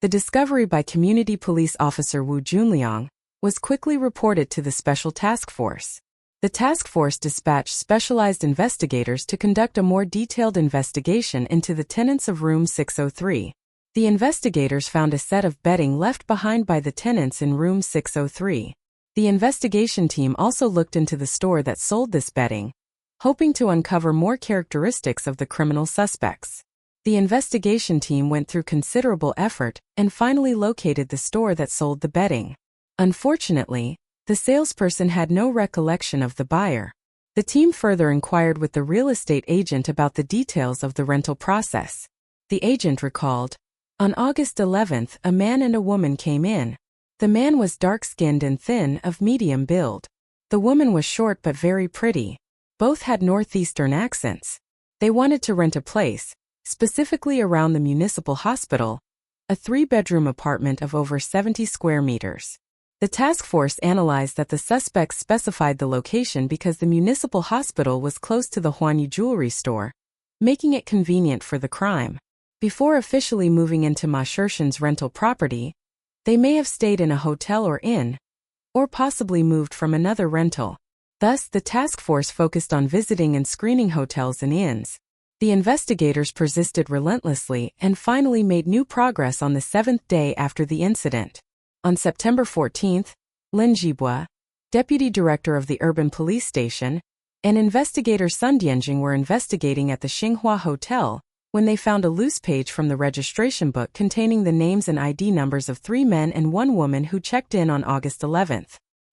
The discovery by community police officer Wu Junliang was quickly reported to the Special Task Force. The task force dispatched specialized investigators to conduct a more detailed investigation into the tenants of room 603. The investigators found a set of bedding left behind by the tenants in room 603. The investigation team also looked into the store that sold this bedding, hoping to uncover more characteristics of the criminal suspects. The investigation team went through considerable effort and finally located the store that sold the bedding. Unfortunately, the salesperson had no recollection of the buyer. The team further inquired with the real estate agent about the details of the rental process. The agent recalled, on August 11th, a man and a woman came in. The man was dark-skinned and thin, of medium build. The woman was short but very pretty. Both had northeastern accents. They wanted to rent a place, specifically around the municipal hospital, a 3-bedroom apartment of over 70 square meters. The task force analyzed that the suspects specified the location because the municipal hospital was close to the Huanyu jewelry store, making it convenient for the crime. Before officially moving into Ma Shirshan's rental property, they may have stayed in a hotel or inn, or possibly moved from another rental. Thus, the task force focused on visiting and screening hotels and inns. The investigators persisted relentlessly and finally made new progress on the 7th day after the incident. On September 14, Lin Jibua, deputy director of the urban police station, and investigator Sun Dianjing were investigating at the Xinghua Hotel when they found a loose page from the registration book containing the names and ID numbers of 3 men and 1 woman who checked in on August 11.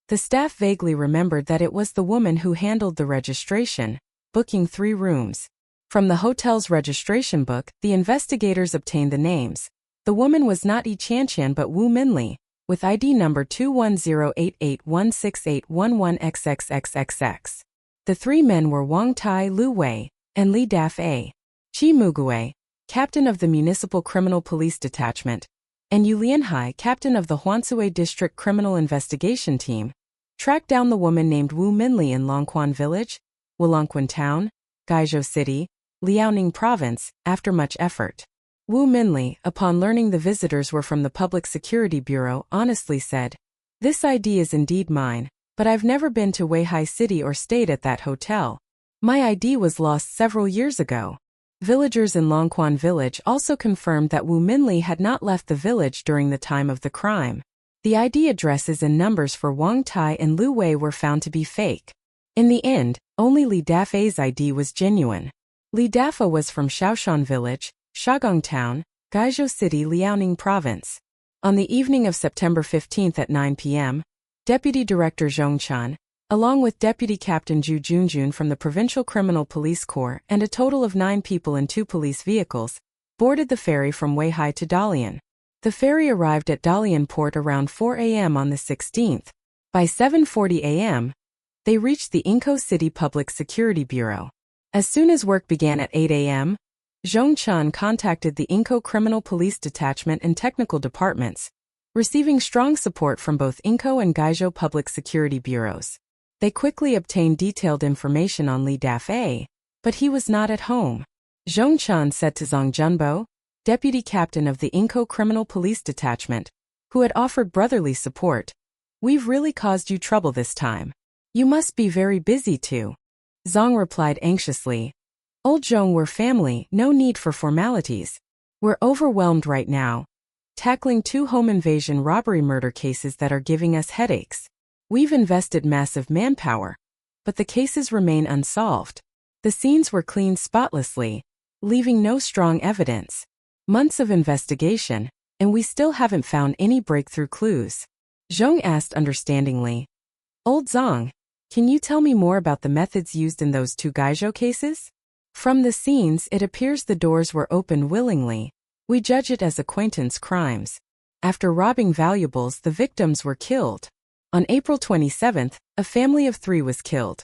The staff vaguely remembered that it was the woman who handled the registration, booking 3 rooms. From the hotel's registration book, the investigators obtained the names. The woman was not Yi Qianqian but Wu Minli, with ID number 21088168111XXXXX. The 3 men were Wang Tai Lu Wei and Li Daf-A. Qi Mugui, captain of the Municipal Criminal Police Detachment, and Yu Lianhai, captain of the Huansui District Criminal Investigation Team, tracked down the woman named Wu Minli in Longquan Village, Wulongquan Town, Gaizhou City, Liaoning Province, after much effort. Wu Minli, upon learning the visitors were from the Public Security Bureau, honestly said, "This ID is indeed mine, but I've never been to Weihai City or stayed at that hotel. My ID was lost several years ago." Villagers in Longquan Village also confirmed that Wu Minli had not left the village during the time of the crime. The ID addresses and numbers for Wang Tai and Lu Wei were found to be fake. In the end, only Li Dafei's ID was genuine. Li Dafa was from Shaoshan Village, Shagong Town, Gaizhou City, Liaoning Province. On the evening of September 15 at 9 p.m., Deputy Director Zhong Chan, along with Deputy Captain Zhu Junjun from the Provincial Criminal Police Corps and a total of 9 people in 2 police vehicles, boarded the ferry from Weihai to Dalian. The ferry arrived at Dalian port around 4 a.m. on the 16th. By 7:40 a.m., they reached the Inko City Public Security Bureau. As soon as work began at 8 a.m., Zhong Chan contacted the Inko Criminal Police Detachment and Technical Departments, receiving strong support from both Inko and Gaizhou Public Security Bureaus. They quickly obtained detailed information on Li Daf-A, but he was not at home. Zhong Chan said to Zhang Junbo, deputy captain of the Inko Criminal Police Detachment, who had offered brotherly support, "We've really caused you trouble this time. You must be very busy too." Zhang replied anxiously, "Old Zhong, we're family, no need for formalities. We're overwhelmed right now, tackling 2 home invasion robbery murder cases that are giving us headaches. We've invested massive manpower, but the cases remain unsolved. The scenes were cleaned spotlessly, leaving no strong evidence. Months of investigation, and we still haven't found any breakthrough clues." Zhong asked understandingly, "Old Zhang, can you tell me more about the methods used in those 2 Gaizhou cases? From the scenes, it appears the doors were opened willingly. We judge it as acquaintance crimes. After robbing valuables, the victims were killed. On April 27, a family of 3 was killed.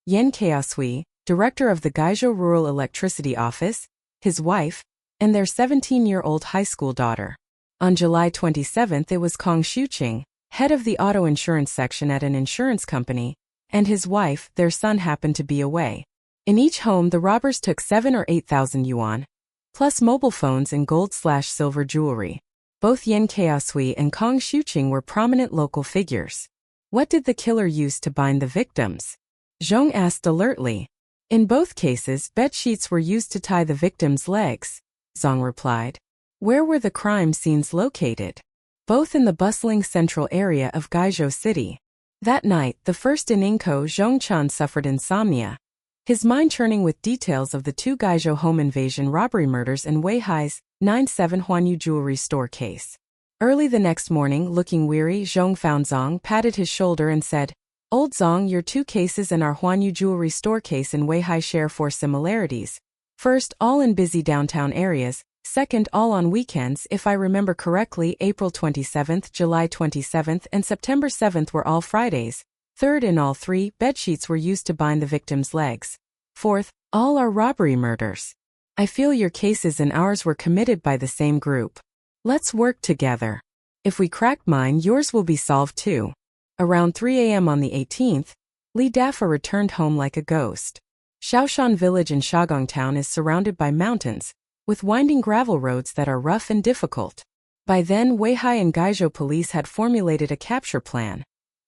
Yan Kaosui, director of the Gaizhou Rural Electricity Office, his wife, and their 17-year-old high school daughter. On July 27, it was Kong Shuqing, head of the auto insurance section at an insurance company, and his wife, their son happened to be away. In each home, the robbers took 7,000 or 8,000 yuan, plus mobile phones and gold/silver jewelry. Both Yen Kaosui and Kong Shuqing were prominent local figures. What did the killer use to bind the victims? Zhong asked alertly. In both cases, bedsheets were used to tie the victims' legs, Zhong replied. Where were the crime scenes located? Both in the bustling central area of Guizhou City. That night, the first in Inko Zhongchan suffered insomnia, his mind churning with details of the 2 Guizhou home invasion robbery murders and Weihai's 9/7 Huanyu jewelry store case. Early the next morning, looking weary, Zhong found Zhong, patted his shoulder and said, "Old Zhong, your 2 cases and our Huanyu jewelry store case in Weihai share 4 similarities. First, all in busy downtown areas. Second, all on weekends. If I remember correctly, April 27th, July 27th, and September 7th were all Fridays. Third, in all 3, bedsheets were used to bind the victim's legs. Fourth, all are robbery murders. I feel your cases and ours were committed by the same group. Let's work together. If we crack mine, yours will be solved too." Around 3 a.m. on the 18th, Li Dafa returned home like a ghost. Shaoshan village in Shagong town is surrounded by mountains, with winding gravel roads that are rough and difficult. By then, Weihai and Guizhou police had formulated a capture plan.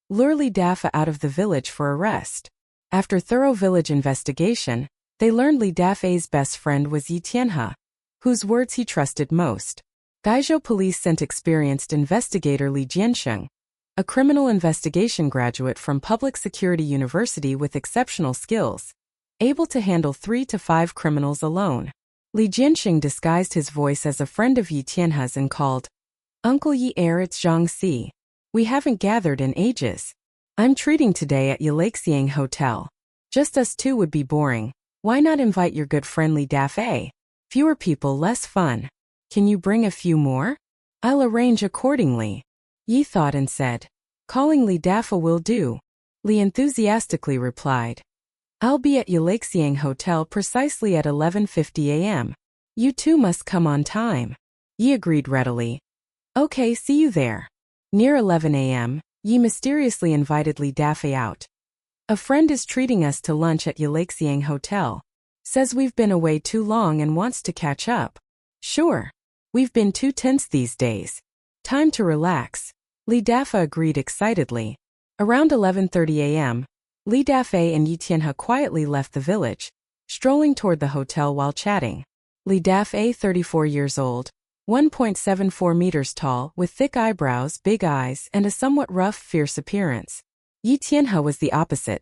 Lure Li Dafa out of the village for arrest. After thorough village investigation, they learned Li Dafa's best friend was Yi Tianhe, whose words he trusted most. Guizhou police sent experienced investigator Li Jiansheng, a criminal investigation graduate from Public Security University with exceptional skills, able to handle 3 to 5 criminals alone. Li Jiansheng disguised his voice as a friend of Yi Tianhe's and called, "Uncle Yi, it's Zhang Si. We haven't gathered in ages. I'm treating today at Yileixiang Hotel. Just us 2 would be boring. Why not invite your good friend Li Dafa? Fewer people, less fun. Can you bring a few more? I'll arrange accordingly." Yi thought and said, "Calling Li Dafa will do." Li enthusiastically replied, "I'll be at Yileixiang Hotel precisely at 11:50 a.m. You 2 must come on time." Yi agreed readily. "Okay, see you there." Near 11 a.m., Yi mysteriously invited Li Dafa out. "A friend is treating us to lunch at Yileixiang Hotel. Says we've been away too long and wants to catch up." "Sure. We've been too tense these days. Time to relax." Li Dafa agreed excitedly. Around 11:30 a.m., Li Dafa and Yi Tianhe quietly left the village, strolling toward the hotel while chatting. Li Dafa, 34 years old, 1.74 meters tall, with thick eyebrows, big eyes, and a somewhat rough, fierce appearance. Yi Tianhe was the opposite.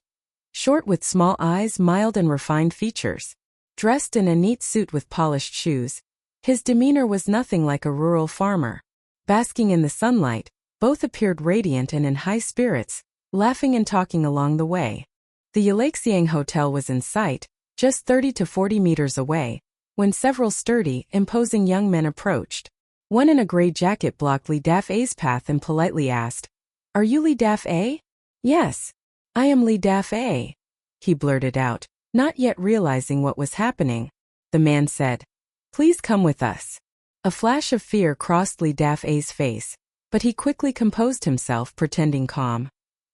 Short with small eyes, mild and refined features. Dressed in a neat suit with polished shoes, his demeanor was nothing like a rural farmer. Basking in the sunlight, both appeared radiant and in high spirits, laughing and talking along the way. The Yileixiang Hotel was in sight, just 30 to 40 meters away, when several sturdy, imposing young men approached. One in a gray jacket blocked Li Dafa's path and politely asked, "Are you Li Dafa?" "Yes, I am Li Dafa," he blurted out, not yet realizing what was happening. The man said, "Please come with us." A flash of fear crossed Li Dafa's face, but he quickly composed himself, pretending calm.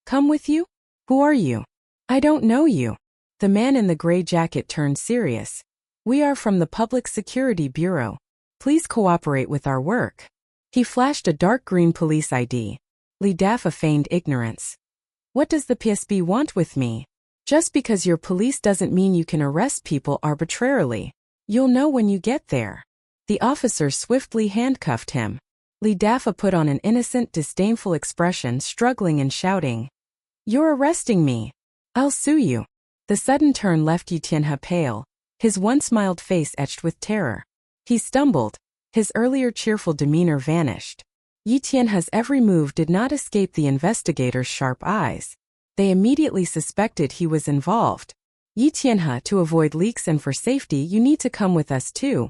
"Come with you? Who are you?" "I don't know you." The man in the gray jacket turned serious. "We are from the Public Security Bureau. Please cooperate with our work." He flashed a dark green police ID. Li Dafa feigned ignorance. "What does the PSB want with me? Just because you're police doesn't mean you can arrest people arbitrarily. You'll know when you get there." The officer swiftly handcuffed him. Li Dafa put on an innocent, disdainful expression, struggling and shouting, "You're arresting me. I'll sue you." The sudden turn left Yi Tianhe pale, his once mild face etched with terror. He stumbled, his earlier cheerful demeanor vanished. Yi Tianhe's every move did not escape the investigators' sharp eyes. They immediately suspected he was involved. "Yi Tianhe, to avoid leaks and for safety, you need to come with us too,"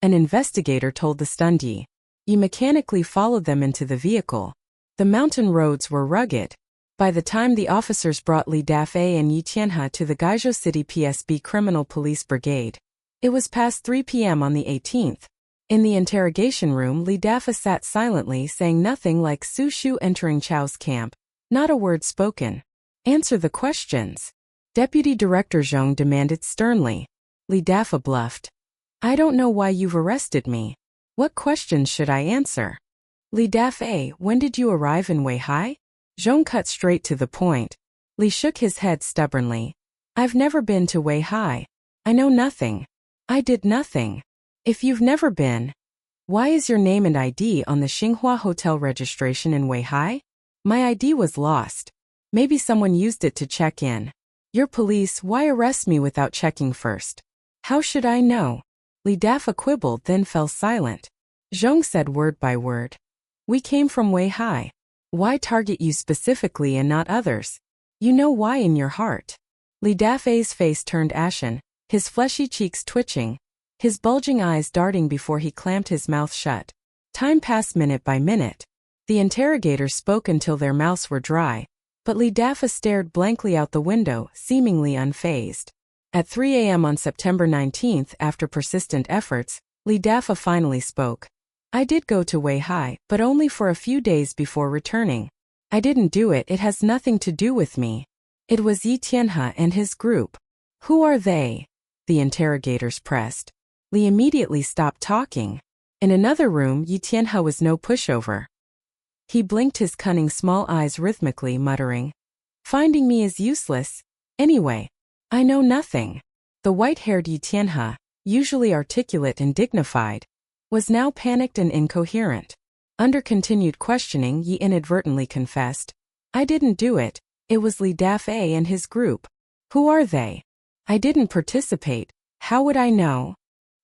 an investigator told the stunned Yi. Yi mechanically followed them into the vehicle. The mountain roads were rugged. By the time the officers brought Li Dafa and Yi Tianhe to the Guizhou City PSB Criminal Police Brigade, it was past 3 p.m. on the 18th. In the interrogation room, Li Dafa sat silently, saying nothing like Su Shu entering Chao's camp. Not a word spoken. "Answer the questions," Deputy Director Zhong demanded sternly. Li Dafa bluffed. "I don't know why you've arrested me. What questions should I answer?" Li Dafei, when did you arrive in Weihai? Zhong cut straight to the point. Li shook his head stubbornly. I've never been to Weihai. I know nothing. I did nothing. If you've never been, why is your name and ID on the Xinhua Hotel registration in Weihai? My ID was lost. Maybe someone used it to check in. You're police, why arrest me without checking first? How should I know? Li Dafa quibbled, then fell silent. Zhong said word by word. We came from Weihai. Why target you specifically and not others? You know why in your heart. Li Dafei's face turned ashen, his fleshy cheeks twitching, his bulging eyes darting before he clamped his mouth shut. Time passed minute by minute. The interrogators spoke until their mouths were dry, but Li Dafa stared blankly out the window, seemingly unfazed. At 3 a.m. on September 19th, after persistent efforts, Li Dafa finally spoke. I did go to Weihai, but only for a few days before returning. I didn't do it, it has nothing to do with me. It was Yi Tianhe and his group. Who are they? The interrogators pressed. Li immediately stopped talking. In another room, Yi Tianhe was no pushover. He blinked his cunning small eyes rhythmically, muttering, finding me is useless. Anyway, I know nothing. The white-haired Yi Tianhe, usually articulate and dignified, was now panicked and incoherent. Under continued questioning, Yi inadvertently confessed, I didn't do it, it was Li Dafei and his group. Who are they? I didn't participate, how would I know?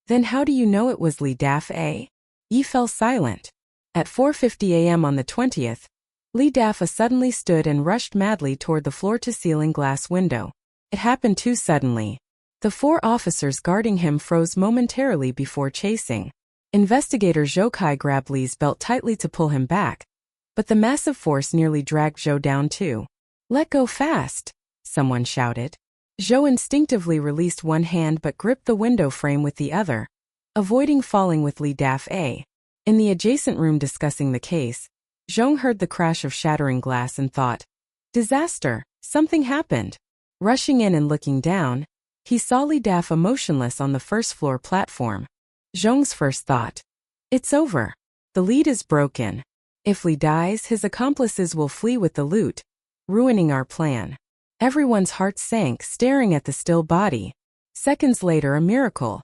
Then how do you know it was Li Dafei? Yi fell silent. At 4:50 a.m. on the 20th, Li Dafa suddenly stood and rushed madly toward the floor-to-ceiling glass window. It happened too suddenly. The 4 officers guarding him froze momentarily before chasing. Investigator Zhou Kai grabbed Li's belt tightly to pull him back, but the massive force nearly dragged Zhou down too. Let go fast, someone shouted. Zhou instinctively released one hand but gripped the window frame with the other, avoiding falling with Li Dafei. In the adjacent room discussing the case, Zhong heard the crash of shattering glass and thought, disaster, something happened. Rushing in and looking down, he saw Li Dafa motionless on the first-floor platform. Zhong's first thought, it's over. The lead is broken. If Li dies, his accomplices will flee with the loot, ruining our plan. Everyone's heart sank, staring at the still body. Seconds later, a miracle.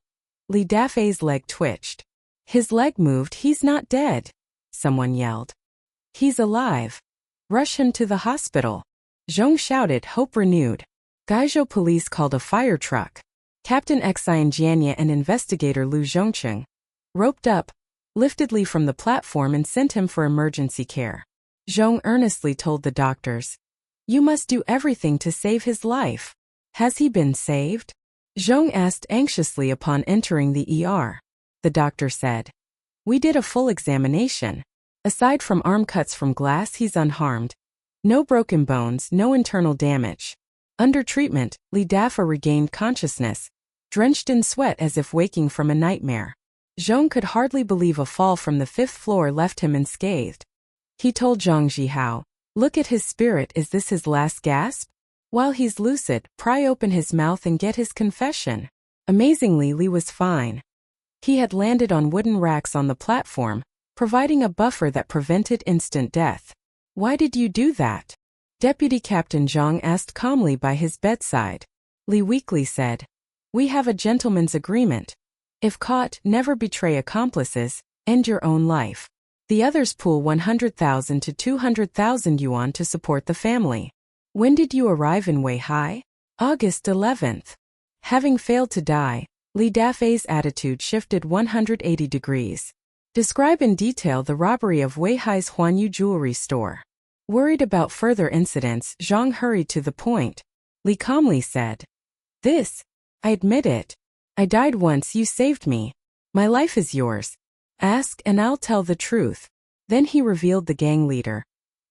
Li Dafei's leg twitched. His leg moved. He's not dead, someone yelled. He's alive. Rush him to the hospital. Zhong shouted, hope renewed. Gaizhou police called a fire truck. Captain Xian Jianye and investigator Lu Zhongcheng roped up, lifted Li from the platform and sent him for emergency care. Zhong earnestly told the doctors, you must do everything to save his life. Has he been saved? Zhong asked anxiously upon entering the ER. The doctor said, we did a full examination. Aside from arm cuts from glass, he's unharmed. No broken bones, no internal damage. Under treatment, Li Dafa regained consciousness, drenched in sweat as if waking from a nightmare. Zhong could hardly believe a fall from the 5th floor left him unscathed. He told Zhang Zhihao, look at his spirit, is this his last gasp? While he's lucid, pry open his mouth and get his confession. Amazingly, Li was fine. He had landed on wooden racks on the platform, providing a buffer that prevented instant death. Why did you do that? Deputy Captain Zhang asked calmly by his bedside. Li weakly said, we have a gentleman's agreement. If caught, never betray accomplices, end your own life. The others pool 100,000 to 200,000 yuan to support the family. When did you arrive in Weihai? August 11th. Having failed to die, Li Dafei's attitude shifted 180 degrees. Describe in detail the robbery of Weihai's Huanyu jewelry store. Worried about further incidents, Zhang hurried to the point. Li calmly said, I admit it. I died once, you saved me. My life is yours. Ask and I'll tell the truth. Then he revealed the gang leader,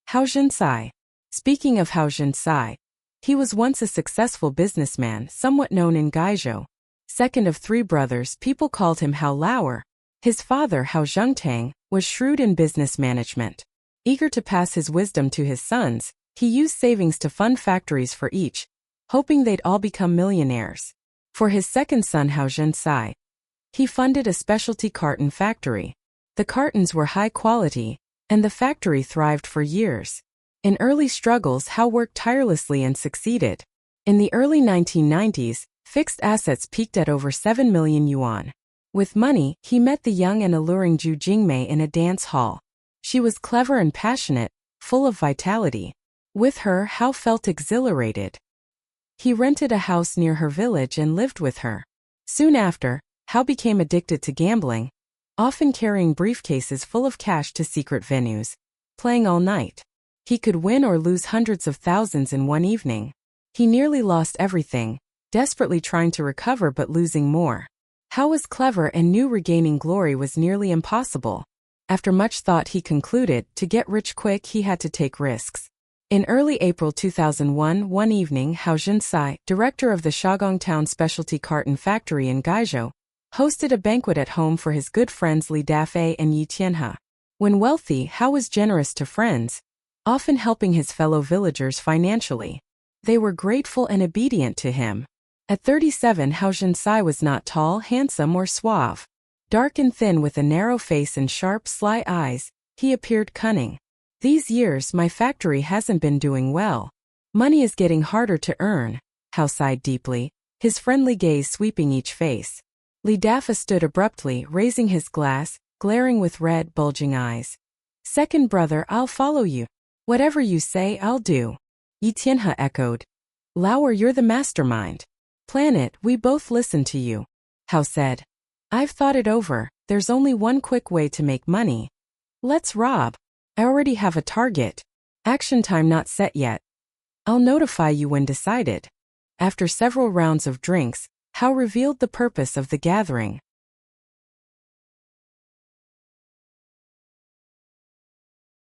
Hao Zhensai. Speaking of Hao Zhensai, he was once a successful businessman, somewhat known in Gaizhou. Second of 3 brothers, people called him Hao Lauer. His father, Hao Zhengtang, was shrewd in business management. Eager to pass his wisdom to his sons, he used savings to fund factories for each, hoping they'd all become millionaires. For his second son, Hao Zhensai, he funded a specialty carton factory. The cartons were high quality, and the factory thrived for years. In early struggles, Hao worked tirelessly and succeeded. In the early 1990s, fixed assets peaked at over 7 million yuan. With money, he met the young and alluring Zhu Jingmei in a dance hall. She was clever and passionate, full of vitality. With her, Hao felt exhilarated. He rented a house near her village and lived with her. Soon after, Hao became addicted to gambling, often carrying briefcases full of cash to secret venues, playing all night. He could win or lose hundreds of thousands in one evening. He nearly lost everything, desperately trying to recover but losing more. Hao was clever and knew regaining glory was nearly impossible. After much thought, he concluded, to get rich quick he had to take risks. In early April 2001, one evening, Hao Jinsai, director of the Shandong Town Specialty Carton Factory in Guizhou, hosted a banquet at home for his good friends Li Dafei and Yi Tianhe. When wealthy, Hao was generous to friends, often helping his fellow villagers financially. They were grateful and obedient to him. At 37, Hao Jinsai was not tall, handsome, or suave. Dark and thin with a narrow face and sharp, sly eyes, he appeared cunning. These years, my factory hasn't been doing well. Money is getting harder to earn. Hao sighed deeply, his friendly gaze sweeping each face. Li Dafei stood abruptly, raising his glass, glaring with red, bulging eyes. Second brother, I'll follow you. Whatever you say, I'll do. Yi Tianhe echoed. Lauer, you're the mastermind. Plan it, we both listen to you. Hao said. I've thought it over, there's only one quick way to make money. Let's rob. I already have a target. Action time not set yet. I'll notify you when decided. After several rounds of drinks, Hao revealed the purpose of the gathering.